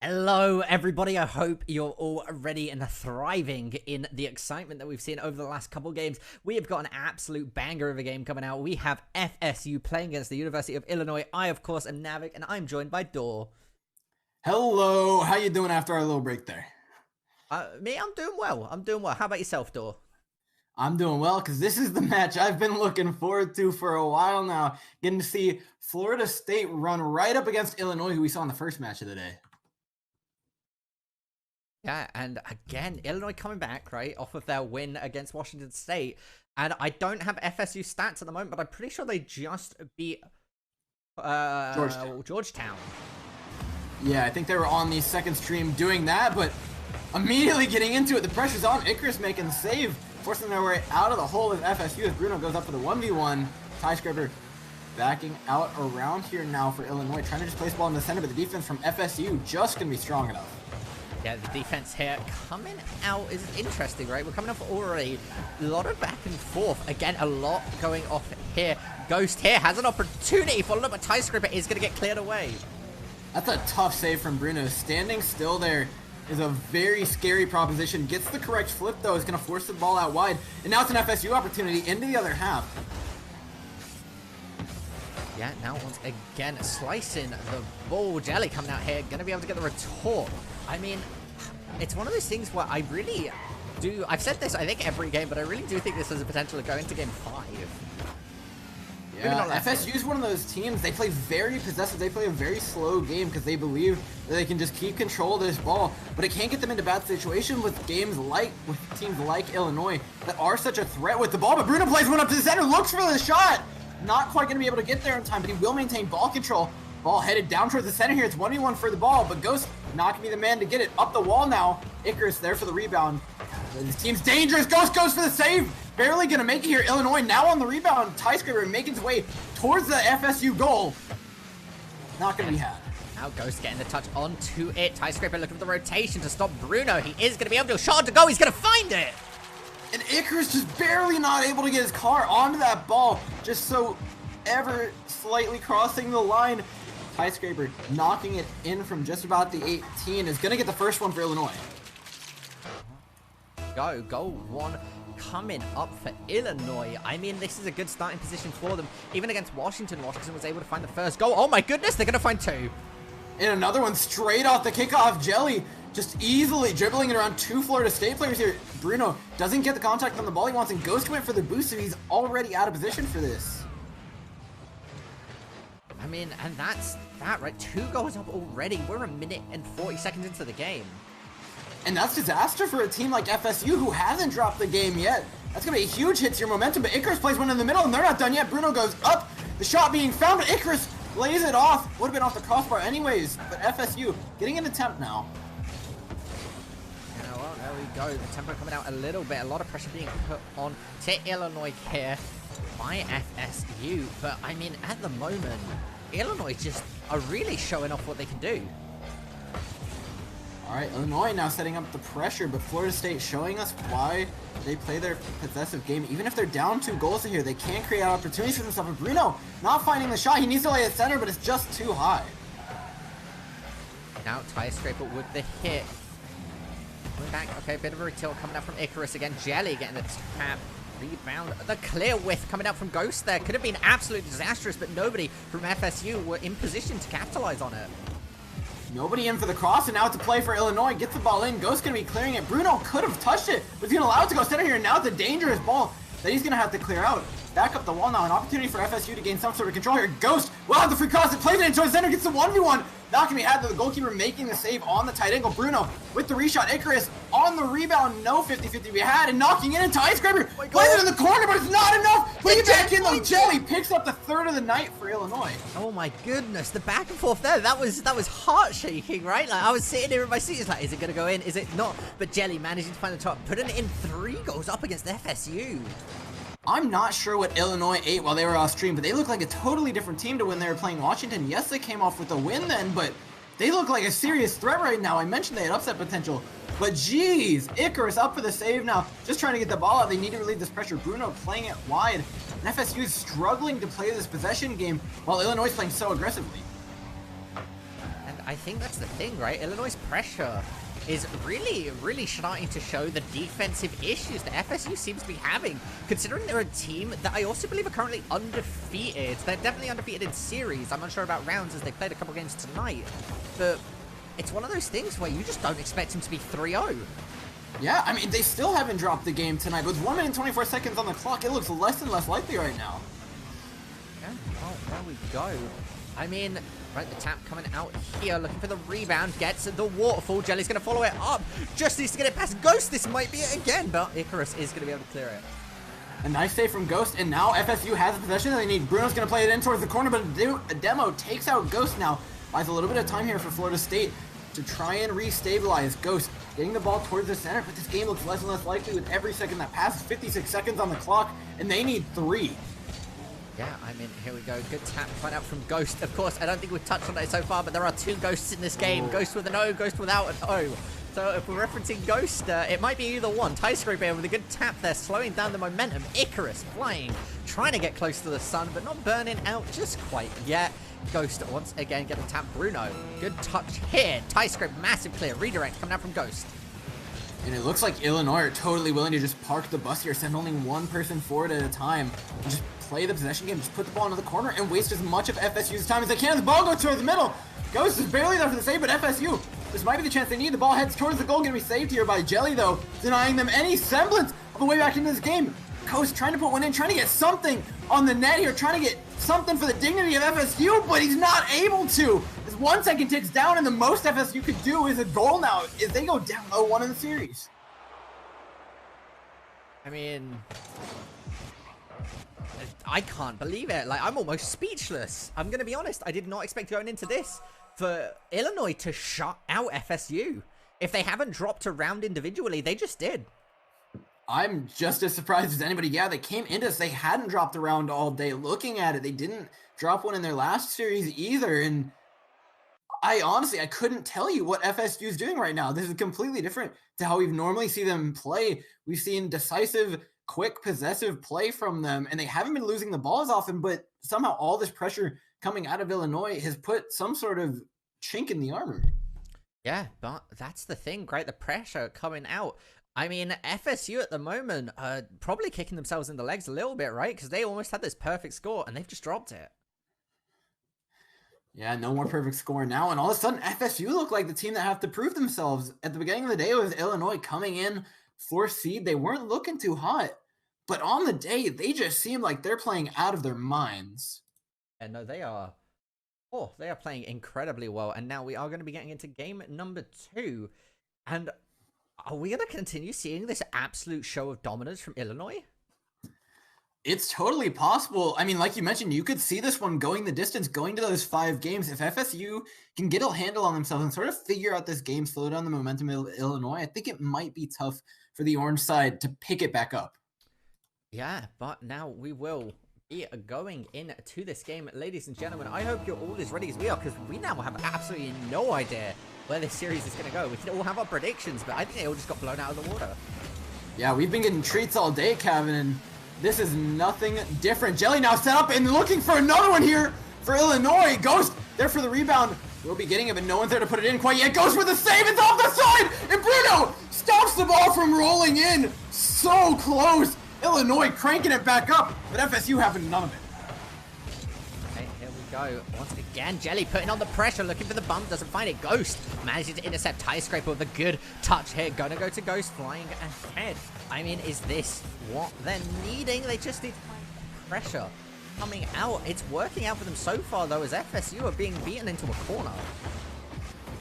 Hello, everybody. I hope you're all ready and thriving in the excitement that we've seen over the last couple games. We have got an absolute banger of a game coming out. We have FSU playing against the University of Illinois. I, of course, am Navik, and I'm joined by Dor. Hello, how you doing after our little break there? Me, I'm doing well. How about yourself, Dor? I'm doing well because this is the match I've been looking forward to for a while now. Getting to see Florida State run right up against Illinois, who we saw in the first match of the day. Yeah, and again, Illinois coming back, right, off of their win against Washington State. And I don't have FSU stats at the moment, but I'm pretty sure they just beat Georgetown. Yeah, I think they were on the second stream doing that, but immediately getting into it, the pressure's on. Icarus making the save, forcing their way out of the hole of FSU as Bruno goes up for the 1v1. Skyscraper backing out around here now for Illinois, trying to just place the ball in the center, but the defense from FSU just going to be strong enough. Yeah, the defense here coming out is interesting, right? We're coming off already a lot of back and forth. Again, a lot going off here. Ghost here has an opportunity, followed up by Skyscraper is going to get cleared away. That's a tough save from Bruno. Standing still there is a very scary proposition. Gets the correct flip, though. Is going to force the ball out wide. And now it's an FSU opportunity into the other half. Yeah, now once again, slicing the ball. Jelly coming out here. Going to be able to get the retort. I mean, it's one of those things where I really do... I've said this, I think, every game, but I really do think this has the potential to go into Game 5. Yeah, FSU is one of those teams, they play very possessive, they play a very slow game because they believe that they can just keep control of this ball, but it can't get them into bad situations with teams like Illinois that are such a threat with the ball, but Bruno plays one up to the center, looks for the shot, not quite going to be able to get there in time, but he will maintain ball control. Ball headed down towards the center here, it's 1v1 for the ball, but Ghost not going to be the man to get it up the wall now. Icarus there for the rebound. This team's dangerous, Ghost goes for the save. Barely gonna make it here. Illinois now on the rebound. Skyscraper making his way towards the FSU goal. Not gonna be had. Now Ghost getting the touch onto it. Skyscraper looking for the rotation to stop Bruno. He is gonna be able to. Shot to go. He's gonna find it. And Icarus just barely not able to get his car onto that ball. Just so ever slightly crossing the line. Skyscraper knocking it in from just about the 18 is gonna get the first one for Illinois. Goal one coming up for Illinois. I mean, this is a good starting position for them. Even against Washington, Washington was able to find the first goal. Oh my goodness, they're going to find two. And another one straight off the kickoff. Jelly just easily dribbling it around two Florida State players here. Bruno doesn't get the contact on the ball he wants, and Ghost went for the boost, so he's already out of position for this. I mean, and that's that, right? 2 goals up already. We're a minute and 40 seconds into the game. And that's disaster for a team like FSU who hasn't dropped the game yet. That's going to be a huge hit to your momentum, but Icarus plays one in the middle, and they're not done yet. Bruno goes up, the shot being found, but Icarus lays it off. Would have been off the crossbar anyways, but FSU getting an attempt now. Yeah, well, there we go. The tempo coming out a little bit. A lot of pressure being put on to Illinois here by FSU. But, I mean, at the moment, Illinois just are really showing off what they can do. All right, Illinois now setting up the pressure, but Florida State showing us why they play their possessive game. Even if they're down 2 goals here, they can create opportunities for themselves. And Bruno not finding the shot. He needs to lay at center, but it's just too high. Now Skyscraper with the hit. Going back, okay, a bit of a retilt coming out from Icarus again. Jelly getting the tap. Rebound. The clear width coming out from Ghost there. Could have been absolutely disastrous, but nobody from FSU were in position to capitalize on it. Nobody in for the cross, and now it's a play for Illinois. Gets the ball in. Ghost going to be clearing it. Bruno could have touched it, but he's going to allow it to go center here. And now it's a dangerous ball that he's going to have to clear out. Back up the wall now. An opportunity for FSU to gain some sort of control here. Ghost will have the free cross. It plays it into the center. Gets the 1v1. Not going to be had. The goalkeeper making the save on the tight angle. Bruno with the reshot. Icarus on the rebound. No 50-50 to be had. And knocking it into Skyscraper. Plays it in the corner, but it's not enough. Putting it back in though. Jelly picks up the 3rd of the night for Illinois. Oh my goodness. The back and forth there. That was heart shaking, right? Like I was sitting here in my seat. It's like, is it going to go in? Is it not? But Jelly managing to find the top. Putting it in 3 goals up against FSU. I'm not sure what Illinois ate while they were off stream, but they look like a totally different team to when they were playing Washington. Yes, they came off with a win then, but they look like a serious threat right now. I mentioned they had upset potential, but geez, Icarus up for the save now. Just trying to get the ball out. They need to relieve this pressure. Bruno playing it wide. And FSU is struggling to play this possession game while Illinois is playing so aggressively. And I think that's the thing, right? Illinois' pressure is really starting to show the defensive issues that FSU seems to be having, considering they're a team that I also believe are currently undefeated. They're definitely undefeated in series. I'm unsure about rounds as they played a couple games tonight, but it's one of those things where you just don't expect them to be 3-0. Yeah, I mean, they still haven't dropped the game tonight. With 1 minute and 24 seconds on the clock, it looks less and less likely right now. Yeah, well, there we go. I mean, right, the tap coming out here, looking for the rebound, gets the waterfall. Jelly's going to follow it up. Just needs to get it past Ghost. This might be it again, but Icarus is going to be able to clear it. A nice save from Ghost, and now FSU has the possession they need. Bruno's going to play it in towards the corner, but a demo takes out Ghost now. Buys a little bit of time here for Florida State to try and restabilize. Ghost getting the ball towards the center, but this game looks less and less likely with every second that passes. 56 seconds on the clock, and they need 3. Yeah, I mean, here we go. Good tap right out from Ghost. Of course, I don't think we've touched on it so far, but there are 2 Ghosts in this game. Ghost with an O, Ghost without an O. So if we're referencing Ghost, it might be either one. Skyscraper with a good tap there, slowing down the momentum. Icarus flying, trying to get close to the sun, but not burning out just quite yet. Ghost once again getting tapped. Bruno, good touch here. Skyscraper, massive clear. Redirect coming out from Ghost. And it looks like Illinois are totally willing to just park the bus here, send only one person forward at a time, and just play the possession game, just put the ball into the corner and waste as much of FSU's time as they can. The ball goes towards the middle. Ghost is barely there for the save, but FSU, this might be the chance they need. The ball heads towards the goal, gonna be saved here by Jelly though, denying them any semblance of a way back into this game. Ghost trying to put one in, trying to get something on the net here, trying to get something for the dignity of FSU, but he's not able to. As 1 second ticks down, and the most FSU could do is a goal now if they go down 0-1 in the series. I mean, I can't believe it. Like, I'm almost speechless. I'm going to be honest. I did not expect going into this for Illinois to shut out FSU. If they haven't dropped a round individually, they just did. I'm just as surprised as anybody. Yeah, they came into this. They hadn't dropped a round all day. Looking at it, they didn't drop one in their last series either. And I honestly couldn't tell you what FSU is doing right now. This is completely different to how we've normally seen them play. We've seen decisive, quick, possessive play from them, and they haven't been losing the ball as often, but somehow all this pressure coming out of Illinois has put some sort of chink in the armor. Yeah, but that's the thing, right? The pressure coming out. I mean, FSU at the moment are probably kicking themselves in the legs a little bit, right? Because they almost had this perfect score, and they've just dropped it. Yeah, no more perfect score now, and all of a sudden, FSU look like the team that have to prove themselves. At the beginning of the day, it was Illinois coming in, 4th seed. They weren't looking too hot, but on the day, they just seem like they're playing out of their minds. And no, they are. Oh, they are playing incredibly well, and now we are going to be getting into game number 2, and are we going to continue seeing this absolute show of dominance from Illinois? It's totally possible. I mean, like you mentioned, you could see this one going the distance, going to those 5 games. If FSU can get a handle on themselves and sort of figure out this game, slow down the momentum of Illinois, I think it might be tough for the orange side to pick it back up. Yeah, but now we will be going into this game. Ladies and gentlemen, I hope you're all as ready as we are, because we now have absolutely no idea where this series is going to go. We can all have our predictions, but I think they all just got blown out of the water. Yeah, we've been getting treats all day, Kevin, and this is nothing different. Jelly now set up and looking for another one here for Illinois. Ghost there for the rebound. We'll be getting it, but no one's there to put it in quite yet. Ghost with the save. It's off the side, and Bruno stops the ball from rolling in. So close. Illinois cranking it back up, but FSU having none of it. Okay, here we go. Once again, Jelly putting on the pressure, looking for the bump, doesn't find it. Ghost manages to intercept Skyscraper with a good touch here. Gonna go to Ghost, flying ahead. I mean, is this what they're needing? They just need pressure coming out. It's working out for them so far, though, as FSU are being beaten into a corner.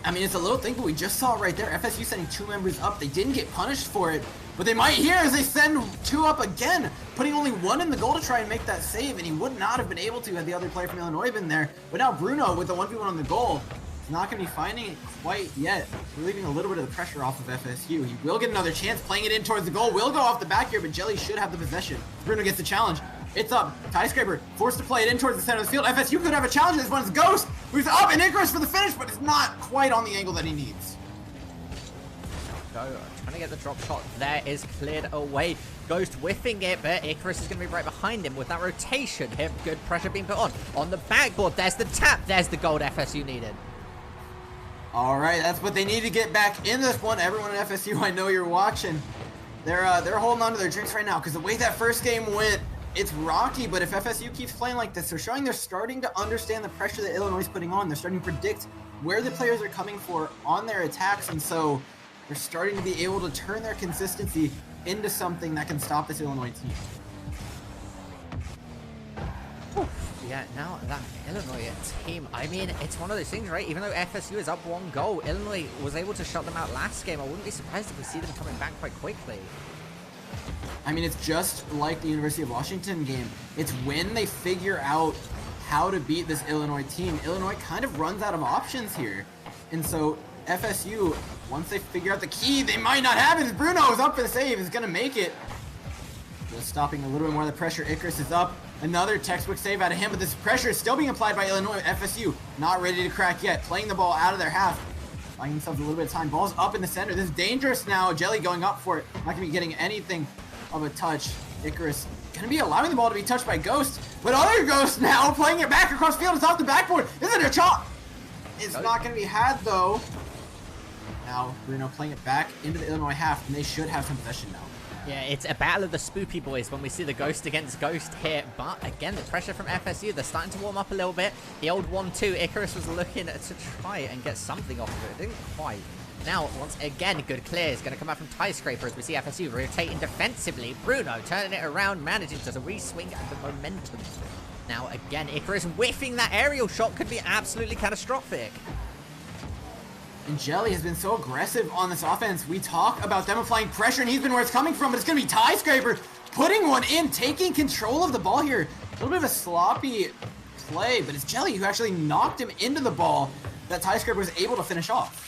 I mean, it's a little thing, but we just saw it right there. FSU sending 2 members up. They didn't get punished for it, but they might here as they send 2 up again, putting only 1 in the goal to try and make that save, and he would not have been able to had the other player from Illinois been there. But now Bruno with the 1v1 on the goal is not going to be finding it quite yet, relieving a little bit of the pressure off of FSU. He will get another chance, playing it in towards the goal. Will go off the back here, but Jelly should have the possession. Bruno gets the challenge. It's up. Skyscraper forced to play it in towards the center of the field. FSU could have a challenge. This one's Ghost, who's up, and Icarus for the finish, but it's not quite on the angle that he needs. Go, trying to get the drop shot there is cleared away. Ghost whiffing it, but Icarus is going to be right behind him with that rotation. Here, good pressure being put on the backboard. There's the tap. There's the gold FSU needed. All right, that's what they need to get back in this one. Everyone at FSU, I know you're watching. They're holding on to their drinks right now because the way that first game went, it's rocky. But if FSU keeps playing like this, they're showing they're starting to understand the pressure that Illinois is putting on. They're starting to predict where the players are coming for on their attacks, and so they're starting to be able to turn their consistency into something that can stop this Illinois team. Yeah, now that Illinois team, I mean, it's one of those things, right? Even though FSU is up 1 goal, Illinois was able to shut them out last game. I wouldn't be surprised if we see them coming back quite quickly. I mean, it's just like the University of Washington game. It's when they figure out how to beat this Illinois team. Illinois kind of runs out of options here. And so FSU, once they figure out the key, they might not have it. Bruno is up for the save, is going to make it. Just stopping a little bit more of the pressure. Icarus is up. Another textbook save out of him, but this pressure is still being applied by Illinois. FSU not ready to crack yet. Playing the ball out of their half. Buying themselves a little bit of time. Ball's up in the center. This is dangerous now. Jelly going up for it. Not going to be getting anything of a touch. Icarus going to be allowing the ball to be touched by Ghost. But other Ghost now playing it back across field. It's off the backboard. Is it a chop? It's not going to be had though. Now Bruno playing it back into the Illinois half, and they should have some possession now. Yeah, it's a battle of the spoopy boys when we see the Ghost against Ghost here. But again, the pressure from FSU, they're starting to warm up a little bit. The old 1-2, Icarus was looking to try and get something off of it. Didn't quite. Now, once again, good clear is going to come out from Tie Scraper as we see FSU rotating defensively. Bruno turning it around, managing to re-swing the momentum. Now, again, Icarus whiffing that aerial shot could be absolutely catastrophic. And Jelly has been so aggressive on this offense. We talk about them applying pressure, and he's been where it's coming from, but it's going to be Tie Scraper putting one in, taking control of the ball here. A little bit of a sloppy play, but it's Jelly who actually knocked him into the ball that Tie Scraper was able to finish off.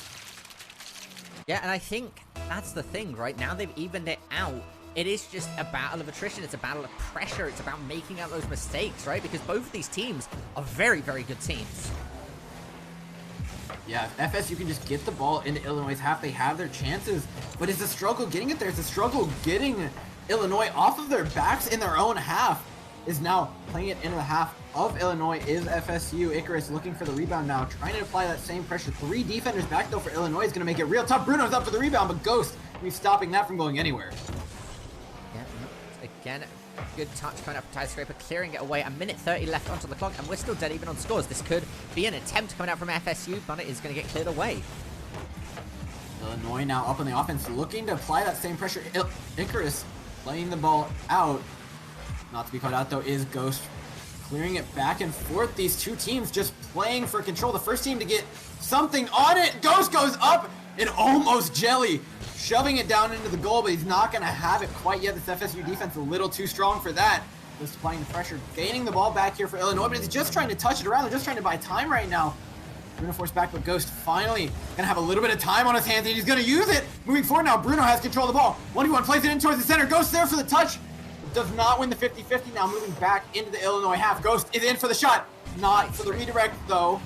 Yeah, and I think that's the thing, right? Now they've evened it out. It is just a battle of attrition. It's a battle of pressure. It's about making out those mistakes, right? Because both of these teams are very, very good teams. Yeah, if FSU can just get the ball into Illinois' half, they have their chances. But it's a struggle getting it there. It's a struggle getting Illinois off of their backs in their own half. Is now playing it into the half of Illinois is FSU. Icarus looking for the rebound now, trying to apply that same pressure. 3 defenders back though for Illinois is going to make it real tough. Bruno's up for the rebound, but Ghost will be stopping that from going anywhere. Yeah, again, good touch coming up from Tie Scraper, clearing it away. 1:30 left onto the clock, and we're still dead even on scores. This could be an attempt coming out from FSU, but it is going to get cleared away. Illinois now up on the offense, looking to apply that same pressure. Icarus playing the ball out. Not to be caught out though is Ghost, clearing it back and forth. These two teams just playing for control. The first team to get something on it. Ghost goes up and almost Jelly shoving it down into the goal, but he's not going to have it quite yet. This FSU defense a little too strong for that. Just applying the pressure, gaining the ball back here for Illinois, but he's just trying to touch it around. They're just trying to buy time right now. Bruno forced back, but Ghost finally gonna have a little bit of time on his hands, and he's gonna use it. Moving forward now, Bruno has control of the ball. 1v1 plays it in towards the center. Ghost there for the touch. Does not win the 50-50. Now moving back into the Illinois half. Ghost is in for the shot. Not for the redirect though.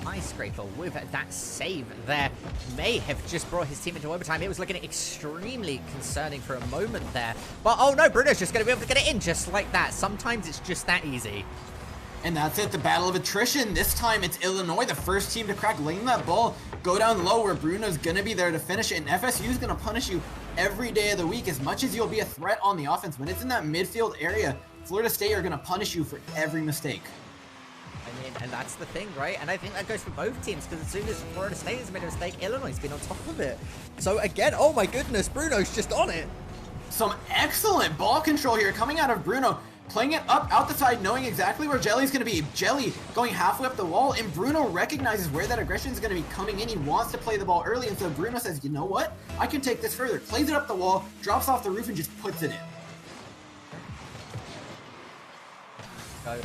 Tie Scraper with that save there may have just brought his team into overtime. It was looking extremely concerning for a moment there. But oh no, Bruno's just going to be able to get it in just like that. Sometimes it's just that easy. And that's it, the battle of attrition. This time it's Illinois, the first team to crack, letting that ball go down low where Bruno's going to be there to finish it. And FSU is going to punish you every day of the week. As much as you'll be a threat on the offense, when it's in that midfield area, Florida State are going to punish you for every mistake. I mean, and that's the thing, right? And I think that goes for both teams, because as soon as Florida State has made a mistake, Illinois has been on top of it. So again, oh my goodness, Bruno's just on it. Some excellent ball control here coming out of Bruno. Playing it up out the side, knowing exactly where Jelly's going to be. Jelly going halfway up the wall, and Bruno recognizes where that aggression is going to be coming in. He wants to play the ball early, and so Bruno says, you know what? I can take this further. Plays it up the wall, drops off the roof, and just puts it in. So,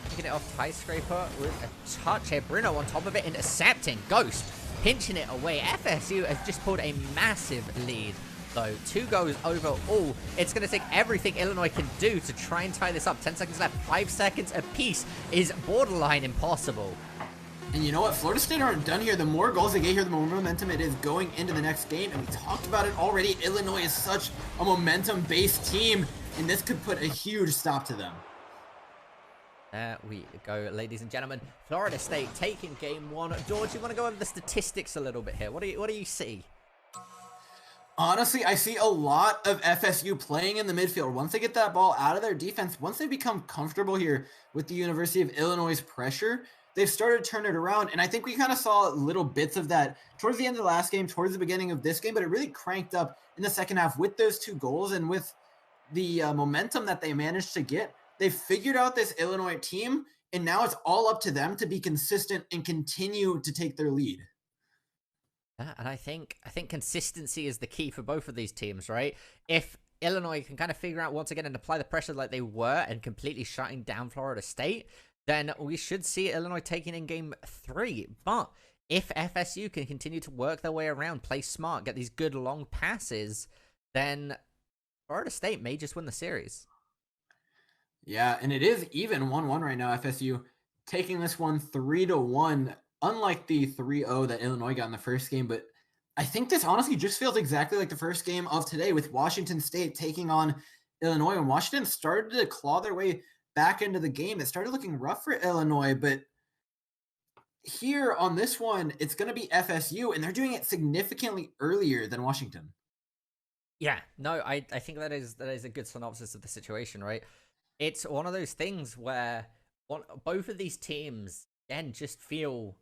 picking it off Tie Scraper with a touch here. Bruno on top of it, intercepting. Ghost pinching it away. FSU has just pulled a massive lead. Though 2 goals overall. It's going to take everything Illinois can do to try and tie this up. 10 seconds left. 5 seconds apiece is borderline impossible. And you know what? Florida State aren't done here. The more goals they get here, the more momentum it is going into the next game. And we talked about it already. Illinois is such a momentum-based team, and this could put a huge stop to them. There we go, ladies and gentlemen. Florida State taking game one. George, you want to go over the statistics a little bit here? What do you see? Honestly, I see a lot of FSU playing in the midfield. Once they get that ball out of their defense, once they become comfortable here with the University of Illinois' pressure, they've started to turn it around. And I think we kind of saw little bits of that towards the end of the last game, towards the beginning of this game, but it really cranked up in the second half with those 2 goals and with the momentum that they managed to get. They figured out this Illinois team, and now it's all up to them to be consistent and continue to take their lead. Yeah, and I think consistency is the key for both of these teams, right? If Illinois can kind of figure out once again and apply the pressure like they were and completely shutting down Florida State, then we should see Illinois taking in game 3. But if FSU can continue to work their way around, play smart, get these good long passes, then Florida State may just win the series. Yeah, and it is even 1-1 right now. FSU taking this one 3-1, unlike the 3-0 that Illinois got in the first game. But I think this honestly just feels exactly like the first game of today with Washington State taking on Illinois. When Washington started to claw their way back into the game, it started looking rough for Illinois. But here on this one, it's going to be FSU, and they're doing it significantly earlier than Washington. Yeah, no, I think that is a good synopsis of the situation, right? It's one of those things where both of these teams, again, just feel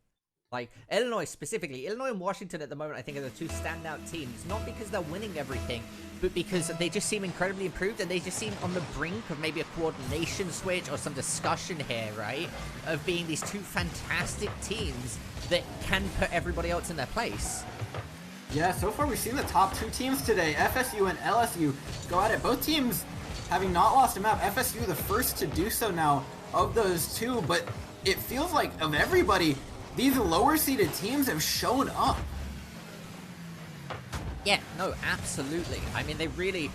like Illinois specifically. Illinois and Washington at the moment, I think, are the 2 standout teams, not because they're winning everything, but because they just seem incredibly improved, and they just seem on the brink of maybe a coordination switch or some discussion here, right? Of being these 2 fantastic teams that can put everybody else in their place. Yeah, so far we've seen the top 2 teams today, FSU and LSU, go at it. Both teams having not lost a map. FSU the first to do so now of those 2, but it feels like of everybody, these lower seeded teams have shown up. Yeah, no, absolutely. I mean, they really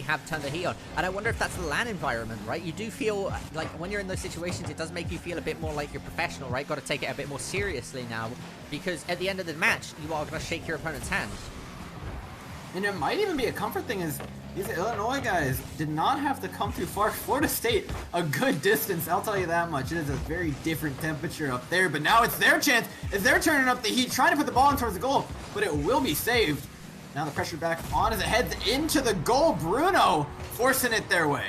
have turned the heat on. And I wonder if that's the LAN environment, right? You do feel like when you're in those situations, it does make you feel a bit more like you're professional, right? Got to take it a bit more seriously now, because at the end of the match, you are going to shake your opponent's hand. And it might even be a comfort thing is these Illinois guys did not have to come through Florida State a good distance. I'll tell you that much. It is a very different temperature up there, but now it's their chance as they're turning up the heat, trying to put the ball in towards the goal, but it will be saved. Now the pressure back on as it heads into the goal. Bruno forcing it their way.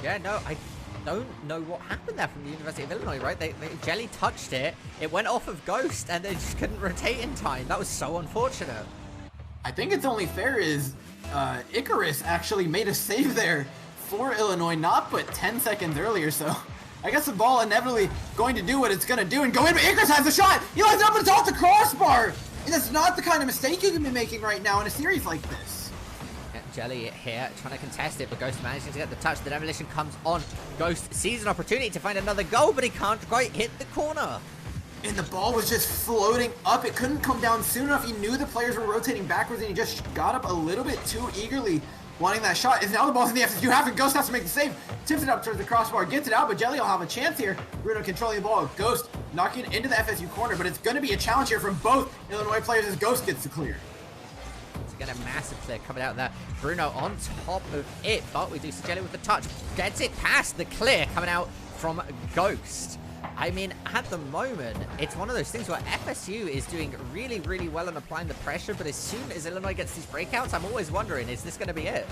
Yeah, no, I don't know what happened there from the University of Illinois, right? They Jelly touched it, it went off of Ghost, and they just couldn't rotate in time. That was so unfortunate. I think it's only fair is Icarus actually made a save there for Illinois, not but 10 seconds earlier, so I guess the ball inevitably going to do what it's going to do and go in, but Icarus has the shot! He lines it up and it's off the crossbar! And that's not the kind of mistake you can be making right now in a series like this. Yeah, Jelly here trying to contest it, but Ghost managing to get the touch. The demolition comes on. Ghost sees an opportunity to find another goal, but he can't quite hit the corner. And the ball was just floating up. It couldn't come down soon enough. He knew the players were rotating backwards, and he just got up a little bit too eagerly, wanting that shot. And now the ball's in the FSU half, and Ghost has to make the save. Tips it up towards the crossbar, gets it out, but Jelly will have a chance here. Bruno controlling the ball. Ghost knocking it into the FSU corner, but it's going to be a challenge here from both Illinois players as Ghost gets to clear. It's again a massive clear coming out there. Bruno on top of it, but we do see Jelly with the touch. Gets it past the clear coming out from Ghost. I mean, at the moment, it's one of those things where FSU is doing really, really well in applying the pressure, but as soon as Illinois gets these breakouts, I'm always wondering, is this going to be it?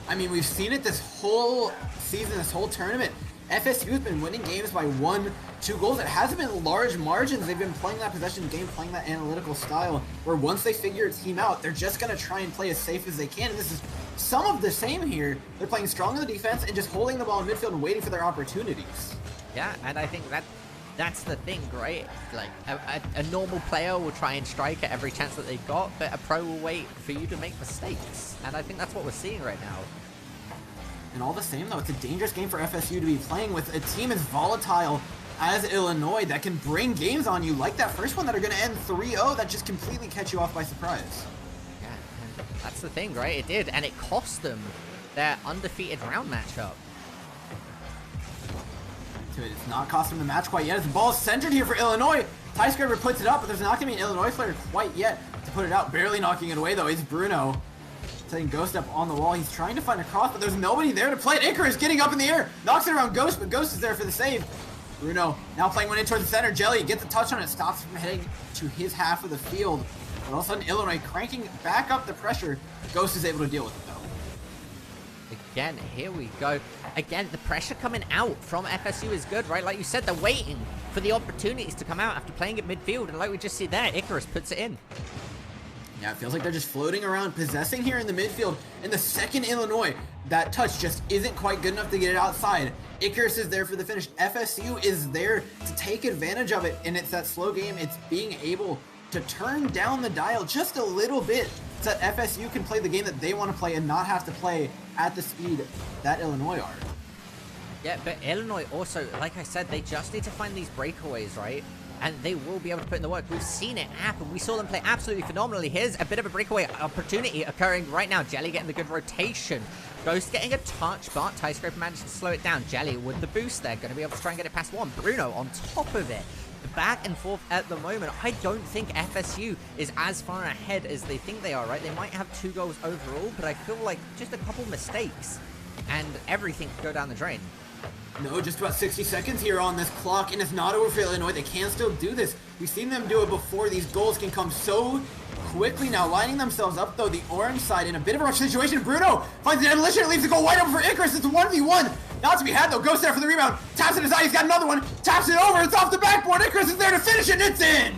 I mean, we've seen it this whole season, this whole tournament. FSU has been winning games by 1-2 goals. It hasn't been large margins. They've been playing that possession game, playing that analytical style, where once they figure a team out, they're just going to try and play as safe as they can. And this is some of the same here. They're playing strong in the defense and just holding the ball in midfield and waiting for their opportunities. Yeah, and I think that's the thing, right? Like, a normal player will try and strike at every chance that they've got, but a pro will wait for you to make mistakes. And I think that's what we're seeing right now. And all the same, though, it's a dangerous game for FSU to be playing with a team as volatile as Illinois that can bring games on you like that first one that are going to end 3-0 that just completely catch you off by surprise. Yeah, and that's the thing, right? It did, and it cost them their undefeated round matchup. It's not costing them the match quite yet as the ball is centered here for Illinois. Skyscraper puts it up, but there's not going to be an Illinois player quite yet to put it out. Barely knocking it away, though, is Bruno. setting Ghost up on the wall. He's trying to find a cross, but there's nobody there to play it. Icarus getting up in the air, knocks it around Ghost, but Ghost is there for the save. Bruno now playing one in towards the center. Jelly gets a touch on it, stops from heading to his half of the field. But all of a sudden, Illinois cranking back up the pressure. Ghost is able to deal with it, though. Again, here we go. Again, the pressure coming out from FSU is good, right? Like you said, they're waiting for the opportunities to come out after playing at midfield. And like we just see there, Icarus puts it in. Yeah, it feels like they're just floating around, possessing here in the midfield. And the second Illinois, that touch just isn't quite good enough to get it outside. Icarus is there for the finish. FSU is there to take advantage of it. And it's that slow game. It's being able to turn down the dial just a little bit so that FSU can play the game that they want to play and not have to play at the speed that Illinois are. Yeah, but Illinois also, like I said, they just need to find these breakaways, right? And they will be able to put in the work. We've seen it happen. We saw them play absolutely phenomenally. Here's a bit of a breakaway opportunity occurring right now. Jelly getting the good rotation. Ghost getting a touch, but Skyscraper managed to slow it down. Jelly with the boost there. Going to be able to try and get it past one. Bruno on top of it. Back and forth at the moment. I don't think FSU is as far ahead as they think they are, right? They might have 2 goals overall, but I feel like just a couple mistakes and everything could go down the drain. No, just about 60 seconds here on this clock, and it's not over for Illinois. They can still do this. We've seen them do it before. These goals can come so quickly now, lining themselves up, though, the orange side in a bit of a rush situation. Bruno finds the demolition, leaves the goal wide open for Icarus. It's a 1v1. Not to be had, though. Goes there for the rebound. Taps in his eye. He's got another one. Taps it over. It's off the backboard. Icarus is there to finish it, and it's in.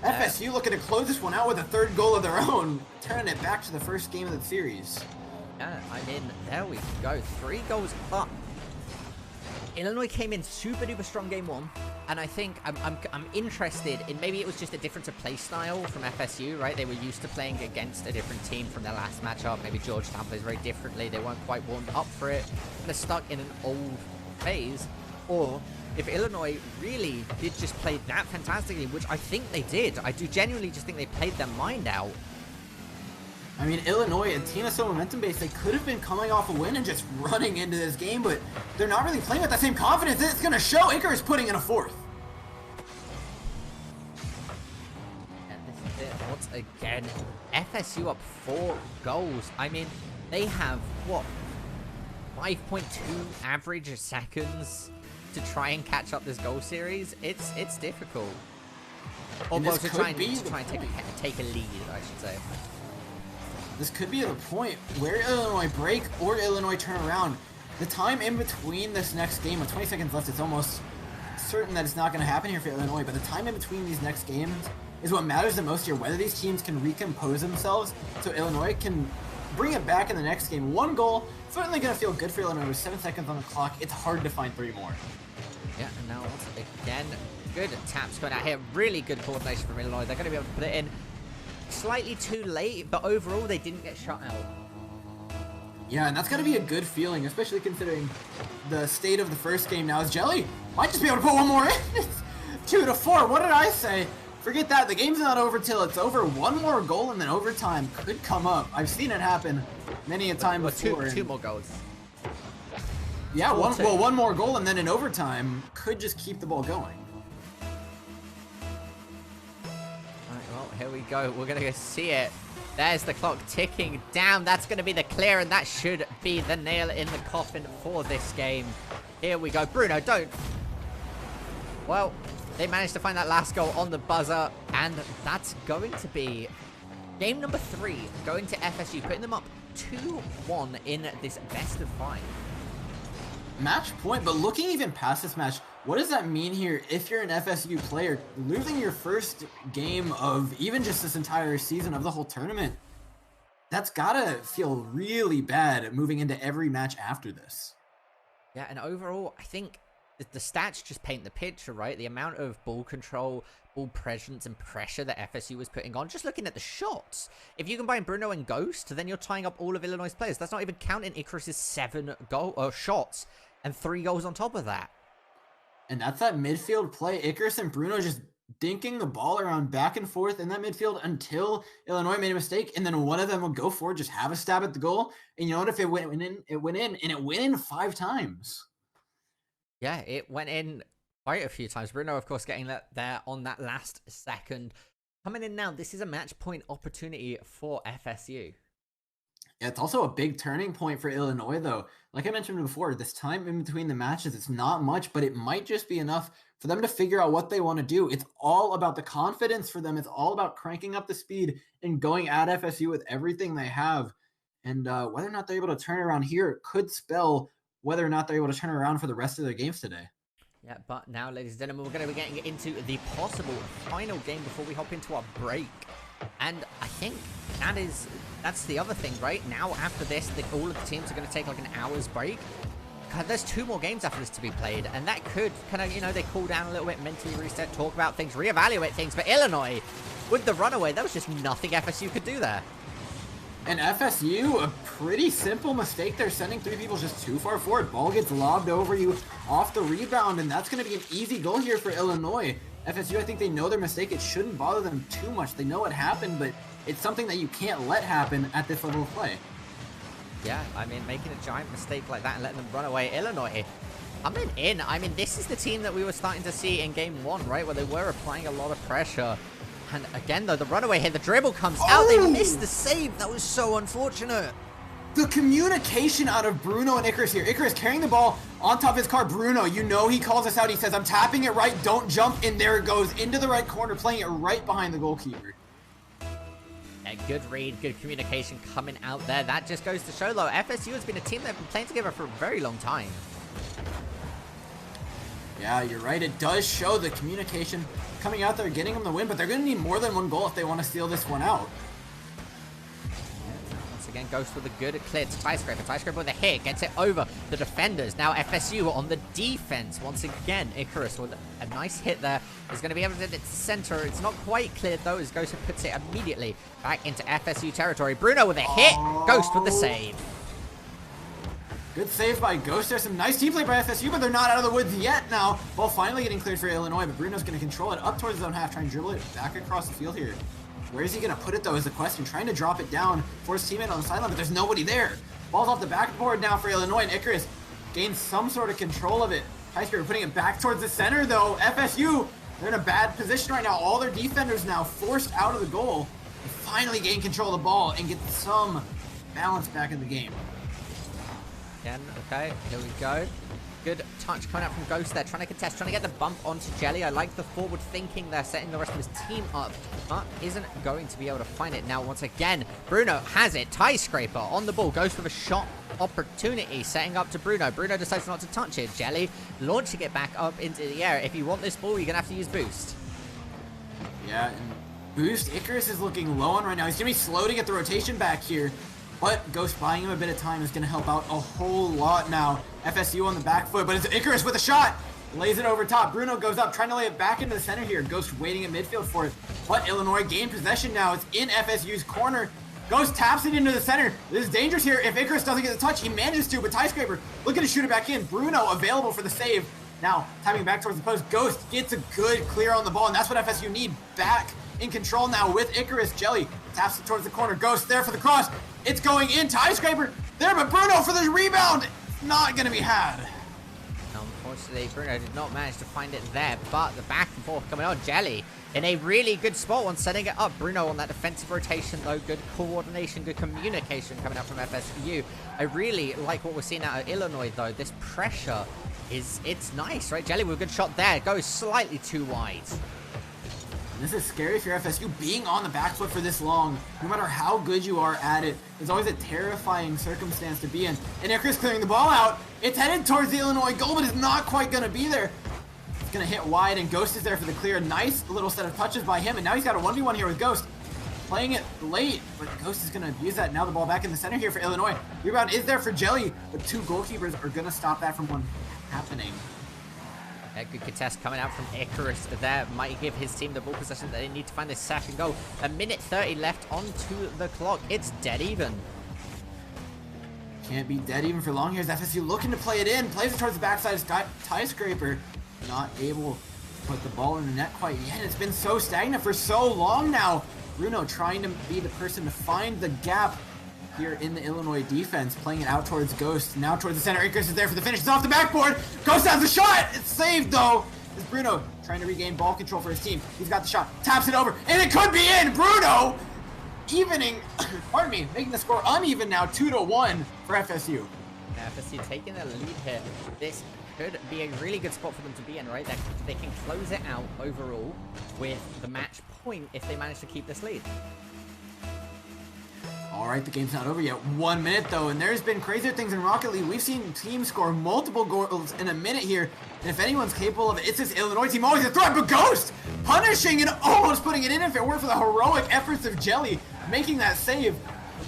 FSU looking to close this one out with a 3rd goal of their own, turning it back to the first game of the series. Yeah, I mean, there we go. 3 goals up. Illinois came in super duper strong game 1, and I think I'm interested in, maybe it was just a difference of play style from FSU, right? They were used to playing against a different team from their last matchup. Maybe Georgetown plays very differently. They weren't quite warmed up for it. They're stuck in an old phase. Or if Illinois really did just play that fantastically, which I think they did. I do genuinely just think they played their mind out. I mean, Illinois, a team that's so momentum-based, they could have been coming off a win and just running into this game, but they're not really playing with that same confidence. It's going to show. Icarus putting in a 4th. And this is it once again. FSU up 4 goals. I mean, they have, what, 5.2 average seconds to try and catch up this goal series. It's difficult. Or well, to try and take a lead, I should say. This could be the point where Illinois break or Illinois turn around. The time in between this next game, with 20 seconds left, it's almost certain that it's not going to happen here for Illinois, but the time in between these next games is what matters the most here, whether these teams can recompose themselves so Illinois can bring it back in the next game. 1 goal, certainly going to feel good for Illinois with 7 seconds on the clock. It's hard to find 3 more. Yeah, and now once again, good taps going out here. Really good coordination from Illinois. They're going to be able to put it in. Slightly too late, but overall they didn't get shut out. Yeah, and that's got to be a good feeling, especially considering the state of the first game now. As Jelly might just be able to put 1 more in. 2-4. What did I say? Forget that. The game's not over till it's over. 1 more goal and then overtime could come up. I've seen it happen many a time before. Two more goals. Yeah, one more goal and then in overtime could just keep the ball going. Here we go. We're going to go see it. There's the clock ticking down. That's going to be the clear, and that should be the nail in the coffin for this game. Here we go. Bruno, don't. Well, they managed to find that last goal on the buzzer, and that's going to be game number 3 going to FSU, putting them up 2-1 in this best of 5. Match point, but looking even past this match, what does that mean here if you're an FSU player? Losing your first game of even just this entire season of the whole tournament, that's gotta feel really bad moving into every match after this. Yeah, and overall, I think the stats just paint the picture, right? The amount of ball control, ball presence, and pressure that FSU was putting on. Just looking at the shots. If you combine Bruno and Ghost, then you're tying up all of Illinois' players. That's not even counting Icarus's 7 shots and 3 goals on top of that. And that's that midfield play. Icarus and Bruno just dinking the ball around back and forth in that midfield until Illinois made a mistake, and then one of them would go forward, just have a stab at the goal. And you know what? If it went in, it went in, and it went in 5 times. Yeah, it went in quite a few times. Bruno, of course, getting that there on that last second. Coming in now, this is a match point opportunity for FSU. Yeah, it's also a big turning point for Illinois, though. Like I mentioned before, this time in between the matches, it's not much, but it might just be enough for them to figure out what they want to do. It's all about the confidence for them. It's all about cranking up the speed and going at FSU with everything they have. And whether or not they're able to turn around here could spell whether or not they're able to turn around for the rest of their games today. Yeah, but now, ladies and gentlemen, we're going to be getting into the possible final game before we hop into our break. And I think that's the other thing, right? Now, after this, all of the teams are going to take like an hour's break. There's 2 more games after this to be played, and that could kind of, they cool down a little bit, mentally reset, talk about things, reevaluate things. But Illinois, with the runaway, there was just nothing FSU could do there. And FSU, a pretty simple mistake. They're sending 3 people just too far forward. Ball gets lobbed over you off the rebound, and that's going to be an easy goal here for Illinois. FSU, I think they know their mistake. It shouldn't bother them too much. They know it happened, but it's something that you can't let happen at this level of play. Yeah, I mean, making a giant mistake like that and letting them run away. Illinois, coming in. I mean, this is the team that we were starting to see in game 1, right? Where they were applying a lot of pressure. And again, though, the runaway here, the dribble comes out. They missed the save. That was so unfortunate. The communication out of Bruno and Icarus here. Icarus carrying the ball on top of his car. Bruno, he calls us out. He says, I'm tapping it right. Don't jump. And there it goes into the right corner, playing it right behind the goalkeeper. A good read, good communication coming out there. That just goes to show, though, FSU has been a team that's been playing together for a very long time. Yeah, you're right. It does show the communication coming out there, getting them the win, but they're going to need more than 1 goal if they want to steal this one out. Once again, Ghost with a good clear to Skyscraper. Skyscraper with a hit, gets it over the defenders. Now FSU on the defense. Once again, Icarus with a nice hit there. Is going to be able to get it to center. It's not quite cleared, though, as Ghost puts it immediately back into FSU territory. Bruno with a hit. Ghost with the save. Good save by Ghost. There's some nice team play by FSU, but they're not out of the woods yet now. Ball finally getting cleared for Illinois, but Bruno's going to control it up towards his own half, trying to dribble it back across the field here. Where is he going to put it, though, is the question. Trying to drop it down for his teammate on the sideline, but there's nobody there. Ball's off the backboard now for Illinois, and Icarus gains some sort of control of it. Skyscraper putting it back towards the center, though. FSU, they're in a bad position right now. All their defenders now forced out of the goal. They finally gain control of the ball and get some balance back in the game. Again, okay, here we go. Good touch coming out from Ghost there, trying to contest, trying to get the bump onto Jelly. I like the forward thinking there, setting the rest of his team up, but isn't going to be able to find it. Now, once again, Bruno has it. Tie Scraper on the ball, Ghost with a shot opportunity, setting up to Bruno. Bruno decides not to touch it. Jelly launching it back up into the air. If you want this ball, you're going to have to use Boost. Yeah, and Boost, Icarus is looking low on right now. He's going to be slow to get the rotation back here. But Ghost buying him a bit of time is going to help out a whole lot now. FSU on the back foot, but it's Icarus with a shot. Lays it over top. Bruno goes up, trying to lay it back into the center here. Ghost waiting at midfield for it. But Illinois gained possession now. It's in FSU's corner. Ghost taps it into the center. This is dangerous here. If Icarus doesn't get the touch, he manages to, but Skyscraper looking to shoot it back in. Bruno available for the save. Now, tapping back towards the post. Ghost gets a good clear on the ball, and that's what FSU need. Back in control now with Icarus. Jelly taps it towards the corner. Ghost there for the cross. It's going in. Skyscraper there, but Bruno for the rebound. Not going to be had. Unfortunately, Bruno did not manage to find it there, but the back and forth coming on. Jelly in a really good spot on setting it up. Bruno on that defensive rotation, though. Good coordination, good communication coming out from FSU. I really like what we're seeing out of Illinois, though. This pressure it's nice, right? Jelly with a good shot there. Goes slightly too wide. This is scary for FSU. Being on the back foot for this long, no matter how good you are at it, is always a terrifying circumstance to be in. And Icarus clearing the ball out. It's headed towards the Illinois goal, but it's not quite going to be there. It's going to hit wide, and Ghost is there for the clear. Nice little set of touches by him, and now he's got a 1v1 here with Ghost. Playing it late, but Ghost is going to abuse that. Now the ball back in the center here for Illinois. Rebound is there for Jelly, but 2 goalkeepers are going to stop that from one happening. A good contest coming out from Icarus there. Might give his team the ball possession that they need to find this second goal. A minute 30 left onto the clock. It's dead even. Can't be dead even for long here. As FSU looking to play it in. Plays it towards the backside. Skyscraper not able to put the ball in the net quite yet. It's been so stagnant for so long now. Bruno trying to be the person to find the gap here in the Illinois defense, playing it out towards Ghost. Now towards the center. Icarus is there for the finish. It's off the backboard. Ghost has the shot. It's saved, though. Is Bruno trying to regain ball control for his team. He's got the shot, taps it over, and it could be in. Bruno evening, pardon me, making the score uneven now, 2-1 for FSU. FSU taking the lead here. This could be a really good spot for them to be in, right? They can close it out overall with the match point if they manage to keep this lead. All right, the game's not over yet. 1 minute, though, and there's been crazier things in Rocket League. We've seen teams score multiple goals in a minute here, and if anyone's capable of it, it's this Illinois team. Always a threat, but Ghost punishing and almost putting it in if it weren't for the heroic efforts of Jelly making that save.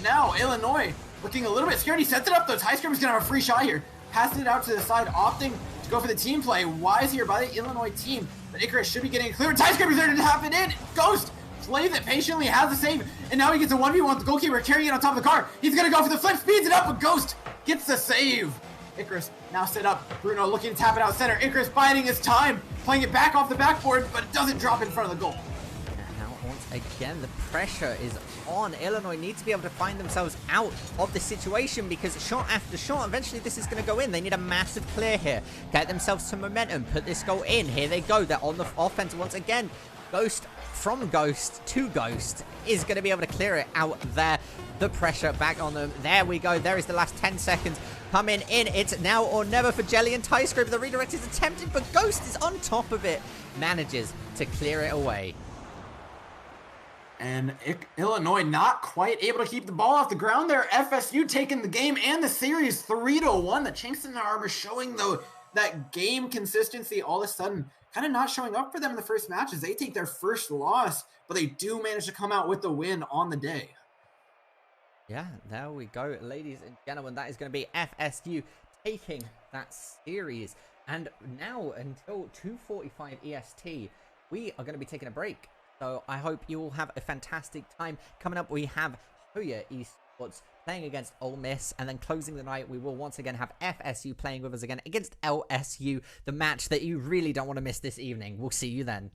Now, Illinois looking a little bit scared. He sets it up, though. TyScript's going to have a free shot here. Passes it out to the side, opting to go for the team play. Wise here by the Illinois team, but Icarus should be getting it clear. TyScript's there to tap it in. Ghost plays it patiently, has the save, and now he gets a 1v1 with the goalkeeper carrying it on top of the car. He's gonna go for the flip, speeds it up, but Ghost gets the save. Icarus now set up. Bruno looking to tap it out center. Icarus biding his time, playing it back off the backboard, but it doesn't drop in front of the goal. And now once again, the pressure is on. Illinois needs to be able to find themselves out of the situation because shot after shot, eventually this is going to go in. They need a massive clear here. Get themselves some momentum, put this goal in. Here they go. They're on the offense once again. Ghost from Ghost to Ghost is going to be able to clear it out there. The pressure back on them. There we go. There is the last 10 seconds coming in. It's now or never for Jelly and TyScript. The redirect is attempted, but Ghost is on top of it. Manages to clear it away. And Illinois not quite able to keep the ball off the ground there. FSU taking the game and the series 3-1. The chinks in their armor showing, though, that game consistency all of a sudden kind of not showing up for them in the first matches. They take their first loss, but they do manage to come out with the win on the day. Yeah, there we go, ladies and gentlemen. That is going to be FSU taking that series. And now until 2:45 EST, we are going to be taking a break. So I hope you all have a fantastic time. Coming up, we have Hoya Esports playing against Ole Miss, and then closing the night, we will once again have FSU playing with us again against LSU, the match that you really don't want to miss this evening. We'll see you then.